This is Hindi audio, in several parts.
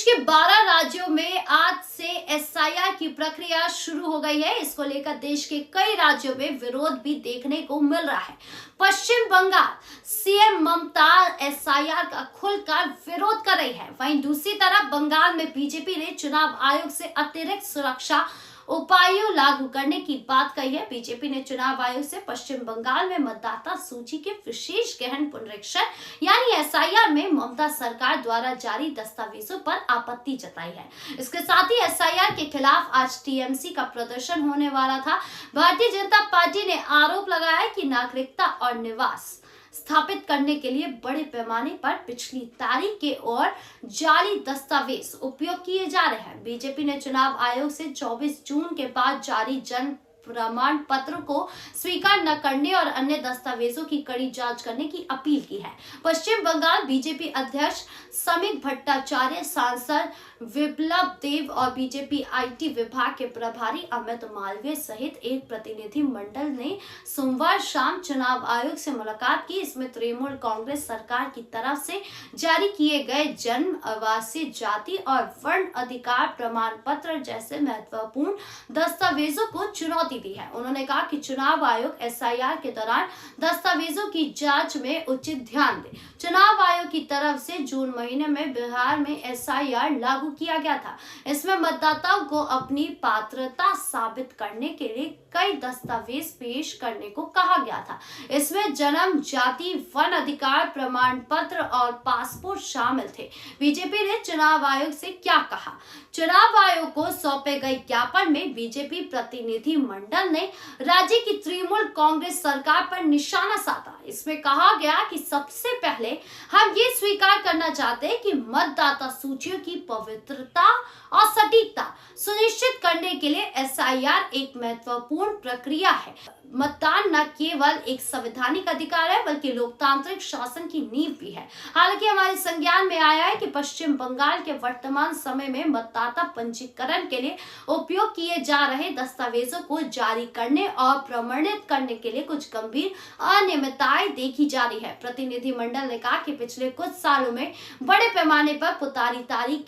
देश के 12 राज्यों में आज से एसआईआर की प्रक्रिया शुरू हो गई है। इसको लेकर देश के कई राज्यों में विरोध भी देखने को मिल रहा है। पश्चिम बंगाल सीएम ममता एसआईआर का खुलकर विरोध कर रही है। वहीं दूसरी तरफ बंगाल में बीजेपी ने चुनाव आयोग से अतिरिक्त सुरक्षा उपायों लागू करने की बात कही है। बीजेपी ने चुनाव आयोग से पश्चिम बंगाल में मतदाता सूची के विशेष गहन पुनरीक्षण यानी एसआईआर में ममता सरकार द्वारा जारी दस्तावेजों पर आपत्ति जताई है। इसके साथ ही एसआईआर के खिलाफ आज टीएमसी का प्रदर्शन होने वाला था। भारतीय जनता पार्टी ने आरोप लगाया कि नागरिकता और निवास स्थापित करने के लिए बड़े पैमाने पर पिछली तारीख के और जाली दस्तावेज उपयोग किए जा रहे हैं। बीजेपी ने चुनाव आयोग से 24 जून के बाद जारी जन प्रमाण पत्र को स्वीकार न करने और अन्य दस्तावेजों की कड़ी जांच करने की अपील की है। पश्चिम बंगाल बीजेपी अध्यक्ष समीक भट्टाचार्य, सांसद विप्लव देव और बीजेपी आईटी विभाग के प्रभारी अमित मालवीय सहित एक प्रतिनिधि मंडल ने सोमवार शाम चुनाव आयोग से मुलाकात की। इसमें तृणमूल कांग्रेस सरकार की तरफ से जारी किए गए जन्म, आवासीय, जाति और वर्ण अधिकार प्रमाण पत्र जैसे महत्वपूर्ण दस्तावेजों को चुनौती दी है। उन्होंने कहा कि चुनाव आयोग एसआईआर के दौरान दस्तावेजों की जांच में उचित ध्यान दे। चुनाव आयोग की तरफ से जून महीने में बिहार में एसआईआर लागू किया गया था। इसमें मतदाताओं को अपनी पात्रता साबित करने के लिए कई दस्तावेज पेश करने को कहा गया था। इसमें जन्म, जाति, वन अधिकार प्रमाण पत्र और पासपोर्ट शामिल थे। बीजेपी ने चुनाव आयोग से क्या कहा? चुनाव आयोग को सौंपे गए ज्ञापन में बीजेपी प्रतिनिधि मंडल ने राज्य की तृणमूल कांग्रेस सरकार पर निशाना साधा। इसमें कहा गया कि सबसे पहले हम ये स्वीकार करना चाहते हैं कि मतदाता सूचियों की पवित्रता और सटीकता सुनिश्चित करने के लिए एसआईआर एक महत्वपूर्ण प्रक्रिया है। मतदान न केवल एक संवैधानिक अधिकार है बल्कि लोकतांत्रिक शासन की नींव भी है। हालांकि हमारे संज्ञान में आया है कि पश्चिम बंगाल के वर्तमान समय में मतदाता पंजीकरण के लिए उपयोग किए जा रहे दस्तावेजों को जारी करने और प्रमाणित करने के लिए कुछ गंभीर अनियमितताएं देखी जा रही है। प्रतिनिधि मंडल ने कहा कि पिछले कुछ सालों में बड़े पैमाने पर पुतारी तारीख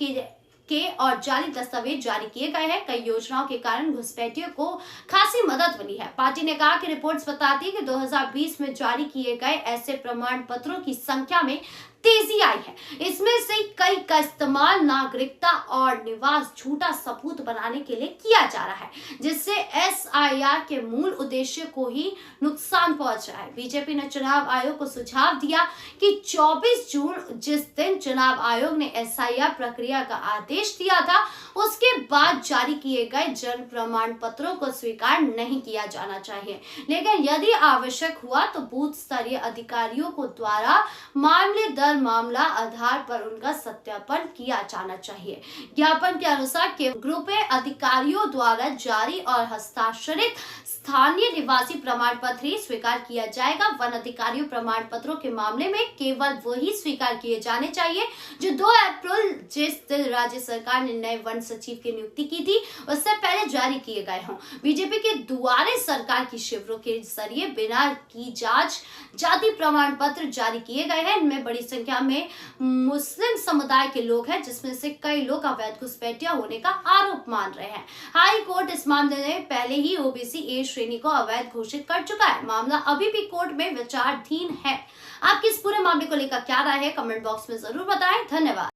के और जाली दस्तावेज जारी किए गए हैं। कई योजनाओं के कारण घुसपैठियों को खासी मदद मिली है। पार्टी ने कहा कि रिपोर्ट्स बताती है कि 2020 में जारी किए गए ऐसे प्रमाण पत्रों की संख्या में तेजी आई है। इसमें से कई का इस्तेमाल नागरिकता और निवास झूठा सबूत बनाने के लिए किया जा रहा है, जिससे एसआईआर के मूल उद्देश्य को ही नुकसान पहुंच रहा है। बीजेपी ने चुनाव आयोग को सुझाव दिया कि 24 जून जिस दिन चुनाव आयोग ने एसआईआर प्रक्रिया का आदेश दिया था, उसके बाद जारी किए गए जन प्रमाण पत्रों को स्वीकार नहीं किया जाना चाहिए, लेकिन यदि आवश्यक हुआ तो बूथ स्तरीय अधिकारियों को द्वारा मामला आधार पर उनका सत्यापन किया जाना चाहिए। ज्ञापन के अनुसार ग्रुप अधिकारियों द्वारा जारी और हस्ताक्षरित स्थानीय निवासी प्रमाण पत्र ही स्वीकार किया जाएगा। वन अधिकारियों प्रमाण पत्रों के मामले में केवल वही स्वीकार किए जाने चाहिए जो 2 अप्रैल जिस दिन राज्य सरकार ने नए वन सचिव की नियुक्ति की थी उससे पहले जारी किए गए हों। बीजेपी के दुआरे सरकार की शिविरों के जरिए बिना की जाति प्रमाण पत्र जारी किए गए हैं। इनमें बड़ी संख्या में मुस्लिम समुदाय के लोग हैं, जिसमें से कई लोग अवैध घुसपैठिया होने का आरोप मान रहे हैं। हाई कोर्ट इस मामले में पहले ही ओबीसी ए श्रेणी को अवैध घोषित कर चुका है। मामला अभी भी कोर्ट में विचाराधीन है। आपकी इस पूरे मामले को लेकर क्या राय है, कमेंट बॉक्स में जरूर बताएं। धन्यवाद।